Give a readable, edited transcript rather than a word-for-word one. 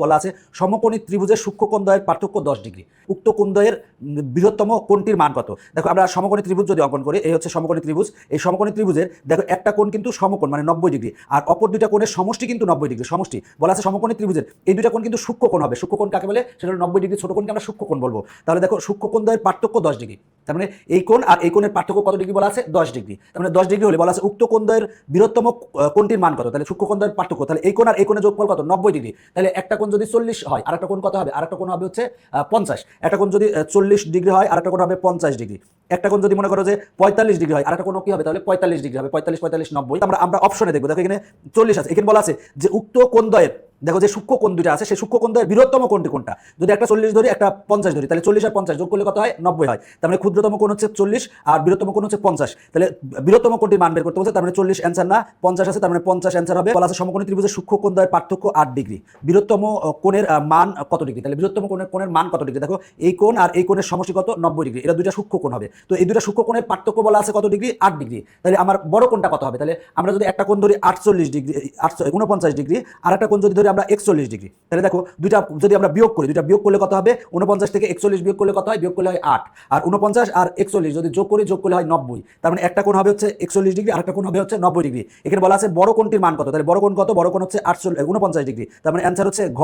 বলা আছে সমকোণী ত্রিভুজের সূক্ষ্মকোণদ্বয়ের পার্থক্য 10 ডিগ্রি। উক্ত কোণদ্বয়ের বৃহত্তম কোণটির মান কত? দেখো আমরা সমকোণী ত্রিভুজ যদি অঙ্কন করি, এই হচ্ছে সমকোণী ত্রিভুজ। এই সমকোণী ত্রিভুজের দেখো একটা কোণ কিন্তু সমকোণ মানে 90 ডিগ্রি, আর অপর দুইটা কোণের সমষ্টি কিন্তু 90 ডিগ্রি। সমষ্টি বলা আছে সমকোণী ত্রিভুজের এই দুইটা কোণ কিন্তু সূক্ষ্মকোণ হবে। সূক্ষ্মকোণ কাকে বলে? সেটা হলো 90 ডিগ্রি ছোট কোণকে আমরা সূক্ষ্মকোণ বলবো। তাহলে দেখো সূক্ষ্মকোণদ্বয়ের পার্থক্য 10 ডিগ্রি, তার মানে এই কোণ আর এই কোণের পার্থক্য কত ডিগ্রি বলা আছে? 10 ডিগ্রি। তার মানে 10 ডিগ্রি হলে বলা আছে উক্ত কোণদ্বয়ের বৃহত্তম কোণটির মান কত? তাহলে সূক্ষ্মকোণদ্বয়ের পার্থক্য, তাহলে এই কোণ আর এই কোণের যোগফল কত? 90 ডিগ্রি। তাহলে একটা কোণ যদি 40 হয় আর একটা কোণ কত হবে? আর একটা কোণ হবে হচ্ছে 50। একটা কোণ যদি 40 ডিগ্রি হয় আর একটা কোণ হবে 50 ডিগ্রি। একটা কোণ যদি মনে করো যে 45 ডিগ্রি হয় আর একটা কোণ কি হবে? তাহলে 45 ডিগ্রি হবে। 45 45 90। আমরা অপশনে দেখবো, দেখো এখানে 40 আছে। এখানে বলা আছে যে উক্ত কোণদ্বয়ের দেখো যে সূক্ষ্ম কোণ দুইটা আছে সেই সূক্ষ্ম কোণদ্বয়ের বৃহত্তম কোণটি কোনটা? যদি একটা 40 ধরি একটা 50 ধরি, তাহলে 40 আর 50 যোগ করলে কত হয়? 90 হয়। তার মানে ক্ষুদ্রতম কোণ হচ্ছে 40 আর বৃহত্তম কোণ হচ্ছে 50। তাহলে বৃহত্তম কোণটির মান বের করতে বলছে, তার মানে 40 অ্যান্সার না, 50 আছে, তার মানে 50 অ্যান্সার হবে। বলা আছে সমকোণী ত্রিভুজের সূক্ষ্ম কোণদ্বয়ের পার্থক্য 8 ডিগ্রি। বৃহত্তম কোণের মান কত ডিগ্রি? তাহলে বৃহত্তম কোণের মান কত ডিগ্রি? দেখো এই কোণ আর এই কোণের সমষ্টি কত? 90 ডিগ্রি। এটা দুইটা সূক্ষ্ম কোণ হবে। তো এই দুইটা সূক্ষ্ম কোণের পার্থক্য বলা আছে কত ডিগ্রি? 8 ডিগ্রি। তাহলে আমার বড় কোণটা কত হবে? তাহলে আমরা যদি একটা কোণ ধরি 48 ডিগ্রি, 49 ডিগ্রি, আর একটা কোণ যদি ধরি আমরা 41 ডিগ্রি, তাহলে দেখো দুইটা যদি আমরা বিয়োগ করি, দুইটা বিয়োগ করলে কত হবে? 49 থেকে 41 বিয়োগ করলে কত হয়? বিয়োগ করলে হয় 8। আর 49 আর 41 যদি যোগ করি, যোগ করলে হয় 90। তার মানে একটা কোণ হবে হচ্ছে 41 ডিগ্রি আর একটা কোণ হবে হচ্ছে 90 ডিগ্রি। এখানে বলা আছে বড় কোণটির মান কত? তাহলে বড় কোণ কত? বড় কোণ হচ্ছে 49 ডিগ্রি। তার মানে অ্যান্সার হচ্ছে ঘ।